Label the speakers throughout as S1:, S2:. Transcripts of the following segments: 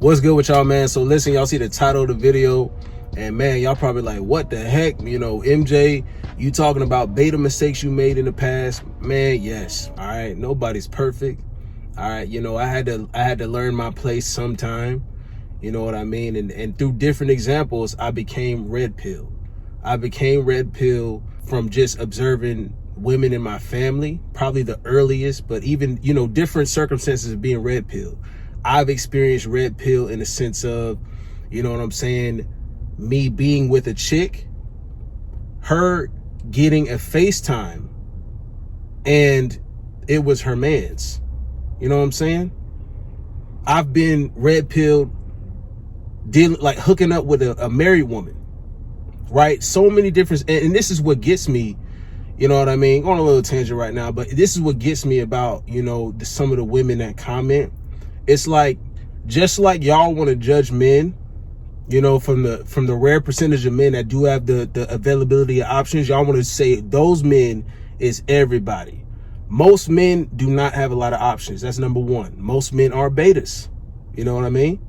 S1: What's good with y'all, man? So listen, y'all see the title of the video, and man, y'all probably like, what the heck? You know, MJ, you talking about beta mistakes you made in the past? Man, yes. All right, nobody's perfect. All right, you know, I had to learn my place sometime. You know what I mean? And through different examples, I became red pill. I became red pill from just observing women in my family, probably the earliest, but even, you know, different circumstances of being red pill. I've experienced red pill in the sense of, you know what I'm saying, me being with a chick, her getting a FaceTime, and it was her man's. You know what I'm saying? I've been red pilled, dealing, like hooking up with a married woman, right? So many different, and this is what gets me, you know what I mean? Going on a little tangent right now, but this is what gets me about, you know, some of the women that comment. It's like, just like y'all want to judge men, you know, from the rare percentage of men that do have the availability of options, y'all want to say those men is everybody. Most men do not have a lot of options. That's number one. Most men are betas. You know what I mean?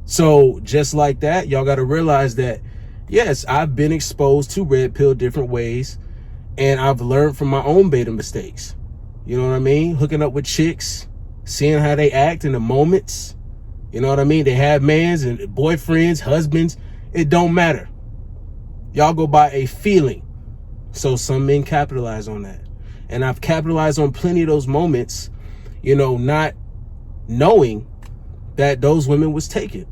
S1: So just like that, y'all got to realize that, yes, I've been exposed to red pill different ways, and I've learned from my own beta mistakes. You know what I mean? Hooking up with chicks, seeing how they act in the moments. You know what I mean? They have mans and boyfriends, husbands. It don't matter. Y'all go by a feeling. So some men capitalize on that. And I've capitalized on plenty of those moments, you know, not knowing that those women was taken.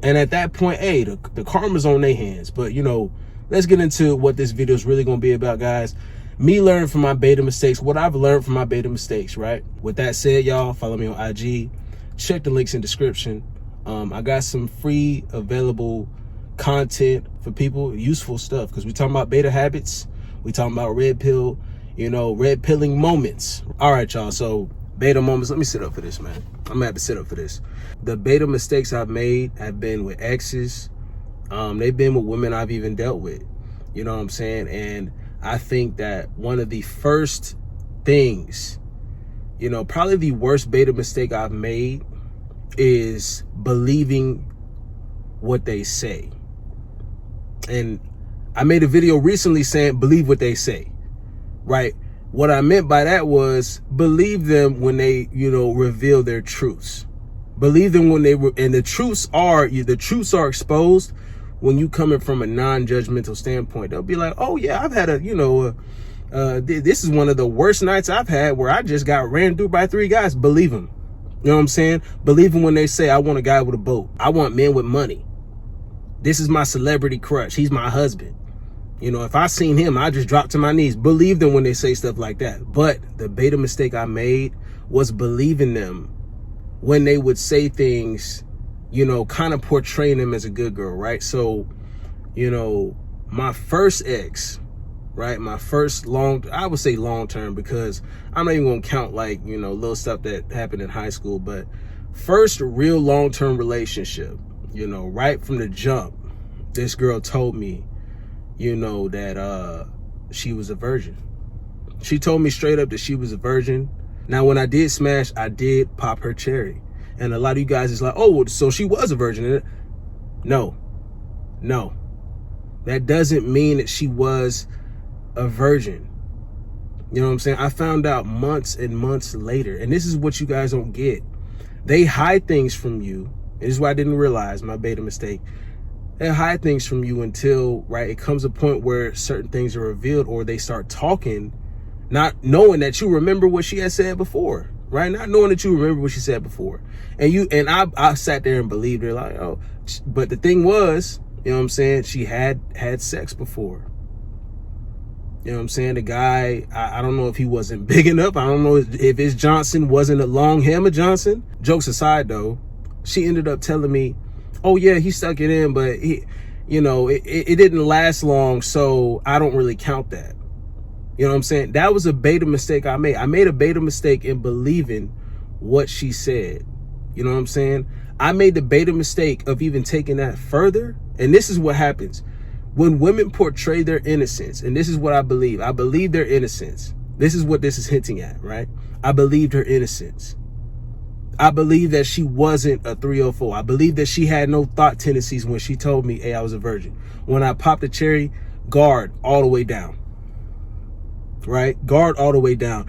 S1: And at that point, hey, the karma's on their hands. But, you know, let's get into what this video is really going to be about, guys. Me learning from my beta mistakes, what I've learned from my beta mistakes, right? With that said, y'all, follow me on IG. Check the links in the description. I got some free available content for people, useful stuff, because we talking about beta habits. We talking about red pill, you know, red pilling moments. All right, y'all. So beta moments. Let me sit up for this, man. I'm gonna have to sit up for this. The beta mistakes I've made have been with exes. They've been with women I've even dealt with. You know what I'm saying? And I think that one of the first things, you know, probably the worst beta mistake I've made is believing what they say. And I made a video recently saying, believe what they say, right? What I meant by that was believe them when they, you know, reveal their truths. Believe them when they were, and the truths are exposed when you coming from a non-judgmental standpoint. They'll be like, oh yeah, I've had a, you know, this is one of the worst nights I've had where I just got ran through by 3 guys. Believe them. You know what I'm saying? Believe them when they say, I want a guy with a boat. I want men with money. This is my celebrity crush. He's my husband. You know, if I seen him, I just drop to my knees. Believe them when they say stuff like that. But the beta mistake I made was believing them when they would say things, you know, kind of portraying them as a good girl, right? So, you know, my first ex, right? My first I would say long term, because I'm not even gonna count like, you know, little stuff that happened in high school, but first real long-term relationship, you know, right from the jump, this girl told me, you know, that she was a virgin. She told me straight up that she was a virgin. Now, when I did smash, I did pop her cherry. And a lot of you guys is like, oh, so she was a virgin. No. That doesn't mean that she was a virgin. You know what I'm saying? I found out months and months later, and this is what you guys don't get. They hide things from you. This is what I didn't realize, my beta mistake. They hide things from you until, right, it comes a point where certain things are revealed, or they start talking, not knowing that you remember what she had said before, right? Not knowing that you remember what she said before. And I sat there and believed her, like, oh, but the thing was, you know what I'm saying, she had sex before. You know what I'm saying? The guy, I don't know if he wasn't big enough. I don't know if his Johnson wasn't a long hammer Johnson. Jokes aside, though, she ended up telling me, oh yeah, he stuck it in, but he, you know, it didn't last long, so I don't really count that. You know what I'm saying? That was a beta mistake I made. I made a beta mistake in believing what she said. You know what I'm saying? I made the beta mistake of even taking that further. And this is what happens when women portray their innocence. And this is what I believe. I believe their innocence. This is what this is hinting at, right? I believed her innocence. I believe that she wasn't a 304. I believe that she had no thought tendencies when she told me, hey, I was a virgin. When I popped the cherry, guard all the way down. Right? Guard all the way down.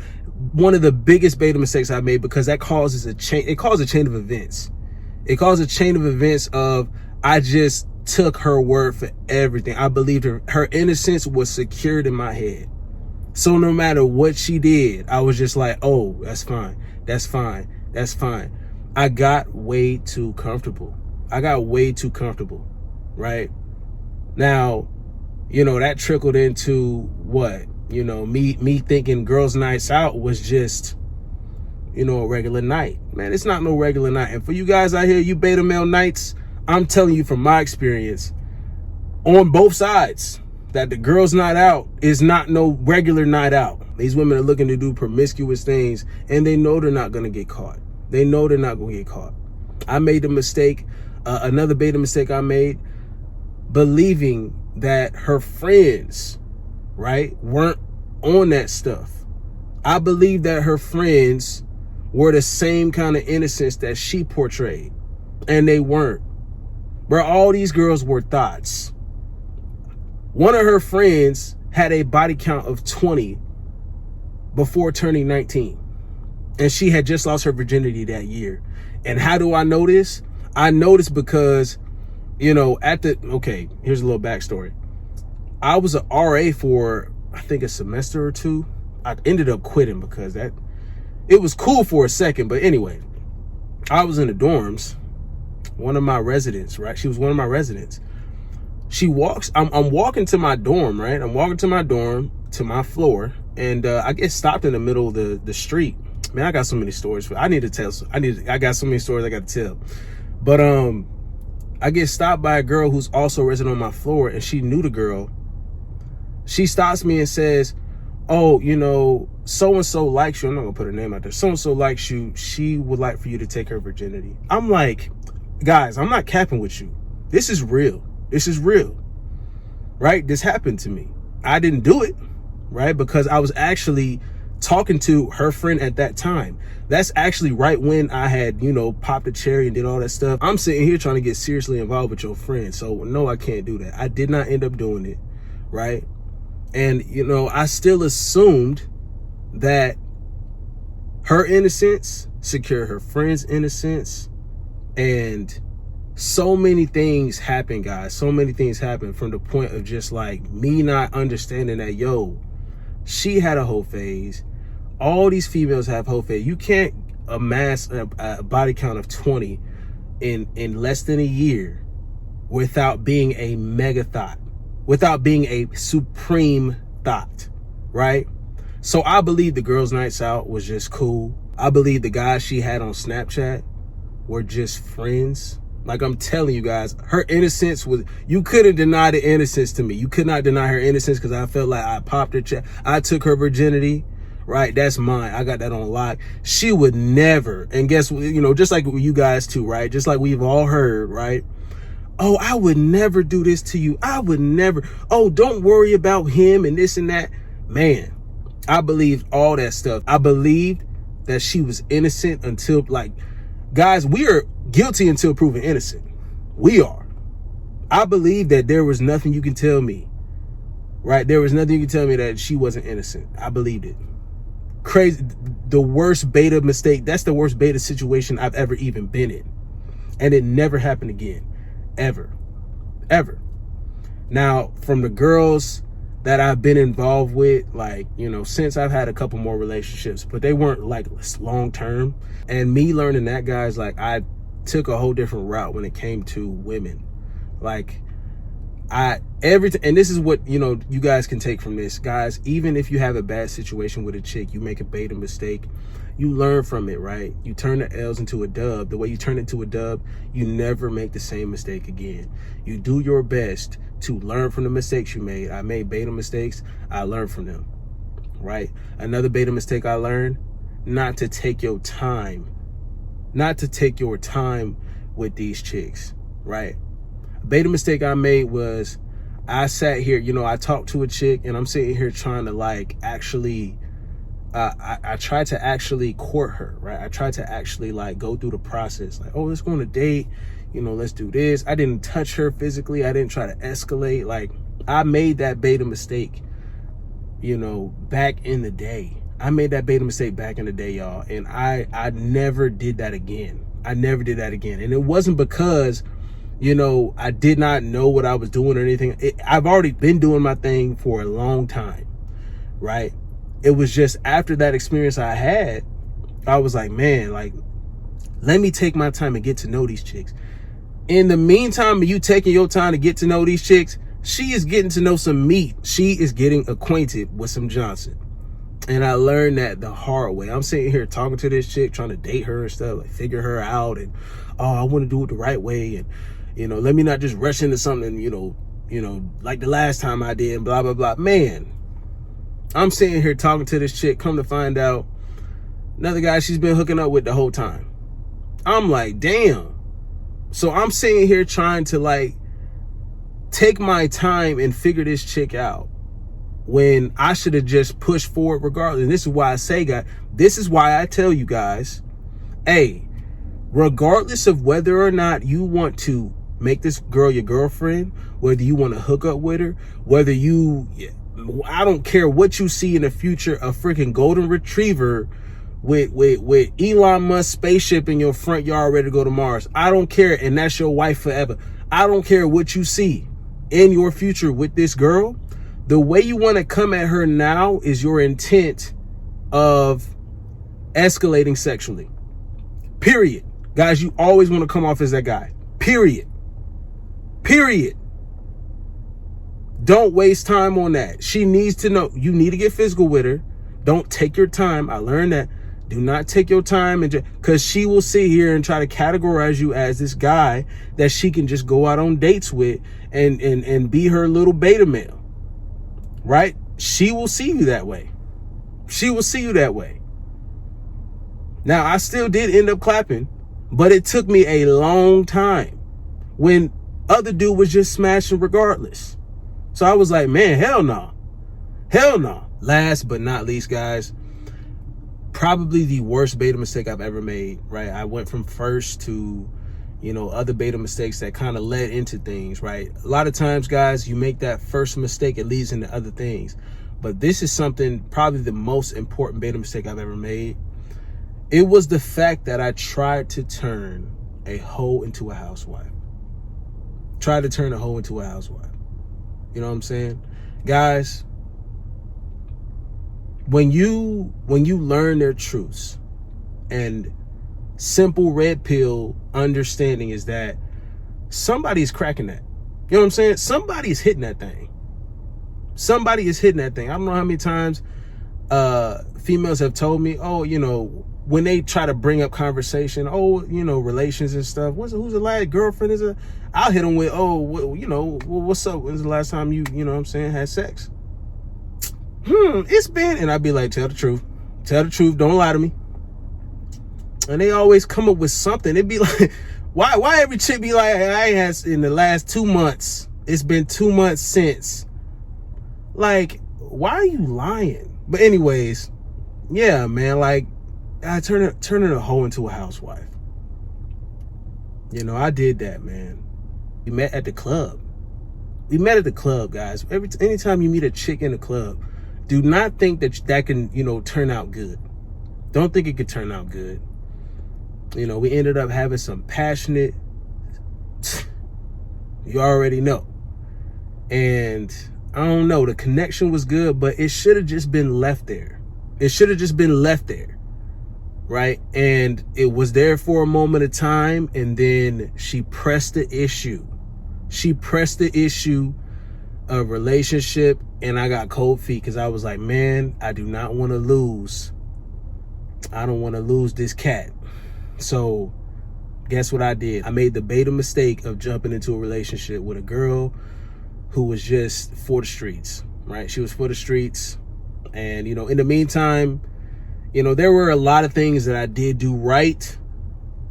S1: One of the biggest beta mistakes I made, because that causes a chain. It caused a chain of events. It caused a chain of events of, I just took her word for everything. I believed her. Her innocence was secured in my head. So no matter what she did, I was just like, oh, that's fine. That's fine. That's fine. I got way too comfortable. Right? Now, that trickled into what? Me thinking girls' nights out was just, a regular night. Man, it's not no regular night. And for you guys out here, you beta male nights, I'm telling you from my experience, on both sides, that the girls' night out is not no regular night out. These women are looking to do promiscuous things, and they know they're not going to get caught. I made a mistake, another beta mistake I made, believing that her friends, right, weren't on that stuff. I believe that her friends were the same kind of innocence that she portrayed, and they weren't. Bro, all these girls were thoughts. One of her friends had a body count of 20 before turning 19, and she had just lost her virginity that year. And how do I know this? I know this because, here's a little backstory. I was an RA for, I think, a semester or two. I ended up quitting because it was cool for a second. But anyway, I was in the dorms. One of my residents, right? She was one of my residents. She walks, I'm walking to my dorm, right? I'm walking to my dorm, to my floor, and I get stopped in the middle of the street. Man, I got so many stories. I got so many stories I got to tell. But I get stopped by a girl who's also a resident on my floor, and she knew the girl. She stops me and says, oh, so-and-so likes you. I'm not gonna put her name out there. So-and-so likes you. She would like for you to take her virginity. I'm like, guys, I'm not capping with you. This is real. Right? This happened to me. I didn't do it, right? Because I was actually talking to her friend at that time. That's actually right when I had, popped a cherry and did all that stuff. I'm sitting here trying to get seriously involved with your friend. So no, I can't do that. I did not end up doing it, right? And, I still assumed that her innocence secured her friend's innocence. And so many things happen, guys. So many things happen from the point of just like me not understanding that, she had a whole phase. All these females have whole phase. You can't amass a body count of 20 in less than a year without being a mega thought, without being a supreme thought, right? So I believe the girls' nights out was just cool. I believe the guys she had on Snapchat were just friends. Like, I'm telling you guys, her innocence was, you couldn't deny the innocence to me. You could not deny her innocence because I felt like I popped her I took her virginity, right? That's mine. I got that on lock. She would never, and guess what, just like you guys too, right? Just like we've all heard, right? Oh, I would never do this to you. I would never. Oh, don't worry about him and this and that. Man, I believed all that stuff. I believed that she was innocent until, guys, we are guilty until proven innocent. We are. I believe that there was nothing you can tell me, right? There was nothing you can tell me that she wasn't innocent. I believed it. Crazy. The worst beta mistake. That's the worst beta situation I've ever even been in. And it never happened again. Ever. Now, from the girls that I've been involved with, since I've had a couple more relationships, but they weren't long term. And me learning that, guys, I took a whole different route when it came to women. And this is what, you guys can take from this, guys. Even if you have a bad situation with a chick, you make a beta mistake, you learn from it, right? You turn the L's into a dub. The way you turn it into a dub, you never make the same mistake again. You do your best to learn from the mistakes you made. I made beta mistakes. I learned from them, right? Another beta mistake I learned, not to take your time with these chicks, right? A beta mistake I made was I sat here, I talked to a chick and I'm sitting here trying to actually I tried to actually court her, right? I tried to actually like go through the process, like, oh, let's go on a date, let's do this. I didn't touch her physically. I didn't try to escalate. Like, I made that beta mistake, back in the day. I made that beta mistake back in the day, y'all. And I never did that again. I never did that again. And it wasn't because, I did not know what I was doing or anything. I've already been doing my thing for a long time, right? It was just after that experience I had, I was like, man, like, let me take my time and get to know these chicks. In the meantime, you taking your time to get to know these chicks, she is getting to know some meat. She is getting acquainted with some Johnson. And I learned that the hard way. I'm sitting here talking to this chick, trying to date her and stuff, like figure her out. And, I want to do it the right way. And, let me not just rush into something, like the last time I did, and blah, blah, blah. Man, I'm sitting here talking to this chick, come to find out another guy she's been hooking up with the whole time. I'm like, damn. So I'm sitting here trying to like take my time and figure this chick out when I should have just pushed forward regardless. And this is why I say, guys, this is why I tell you guys, hey, regardless of whether or not you want to make this girl your girlfriend, whether you want to hook up with her, whether I don't care what you see in the future, a freaking golden retriever with Elon Musk spaceship in your front yard ready to go to Mars. I don't care. And that's your wife forever. I don't care what you see in your future with this girl. The way you want to come at her now is your intent of escalating sexually. Period. Guys, you always want to come off as that guy. Period. Don't waste time on that. She needs to know. You need to get physical with her. Don't take your time. I learned that. Do not take your time, and because she will sit here and try to categorize you as this guy that she can just go out on dates with and be her little beta male, right? She will see you that way. She will see you that way. Now, I still did end up clapping, but it took me a long time when other dude was just smashing regardless. So I was like, man, hell no. Hell no. Last but not least, guys, probably the worst beta mistake I've ever made, right? I went from first to, other beta mistakes that kind of led into things, right? A lot of times, guys, you make that first mistake, it leads into other things. But this is something, probably the most important beta mistake I've ever made. It was the fact that I tried to turn a hoe into a housewife. Tried to turn a hoe into a housewife. You know what I'm saying? Guys, when you learn their truths, and simple red pill understanding is that somebody's cracking that. You know what I'm saying? Somebody's hitting that thing. Somebody is hitting that thing. I don't know how many times females have told me, oh, when they try to bring up conversation, oh, relations and stuff. Who's the last girlfriend? I'll hit them with, oh, what's up? When's the last time you know what I'm saying, had sex? It's been, and I'd be like, tell the truth. Tell the truth. Don't lie to me. And they always come up with something. It'd be like, why every chick be like, I ain't had in the last 2 months. It's been 2 months since. Like, why are you lying? But anyways, yeah, man, like, I turning a hoe into a housewife. I did that, man. We met at the club. We met at the club, guys. Anytime you meet a chick in the club, do not think that can, turn out good. Don't think it could turn out good. We ended up having some passionate, you already know. And I don't know, the connection was good, but it should have just been left there. It should have just been left there. Right? And it was there for a moment of time, and then she pressed the issue. She pressed the issue of relationship, and I got cold feet because I was like, man, I do not want to lose. I don't want to lose this cat. So guess what I did? I made the beta mistake of jumping into a relationship with a girl who was just for the streets, right? She was for the streets. And, in the meantime, there were a lot of things that I did do right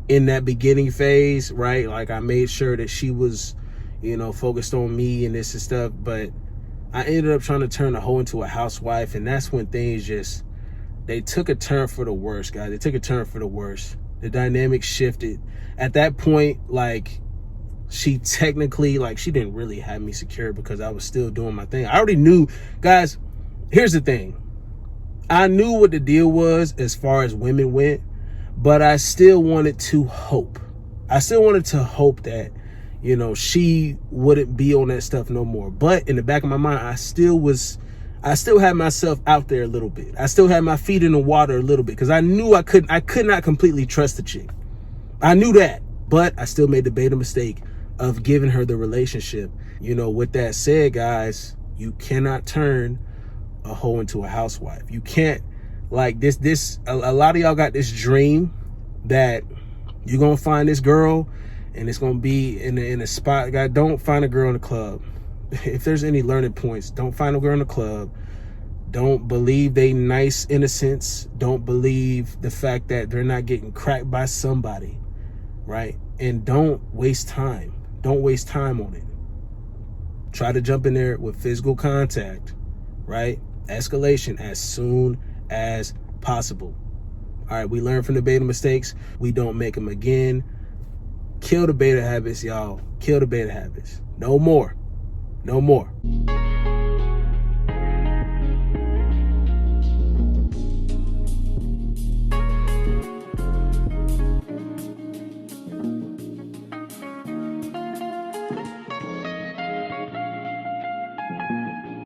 S1: in that beginning phase, right? Like, I made sure that she was, focused on me and this and stuff. But I ended up trying to turn a hoe into a housewife. And that's when things just they took a turn for the worse, guys. They took a turn for the worse. The dynamic shifted. At that point, like, she technically, like, she didn't really have me secured because I was still doing my thing. I already knew, guys, here's the thing. I knew what the deal was as far as women went, but I still wanted to hope. I still wanted to hope that, you know, she wouldn't be on that stuff no more. But in the back of my mind, I still had myself out there a little bit. I still had my feet in the water a little bit because I knew I could not completely trust the chick. I knew that, but I still made the beta mistake of giving her the relationship. You know, with that said, guys, you cannot turn a hoe into a housewife. You can't, like, a lot of y'all got this dream that you're gonna find this girl and it's gonna be in a spot. God, don't find a girl in the club. If there's any learning points, don't find a girl in the club. Don't believe they nice innocence. Don't believe the fact that they're not getting cracked by somebody, right? And don't waste time. Don't waste time on it. Try to jump in there with physical contact, right? Escalation as soon as possible. All right, we learn from the beta mistakes. We don't make them again. Kill the beta habits, y'all. Kill the beta habits. No more. No more.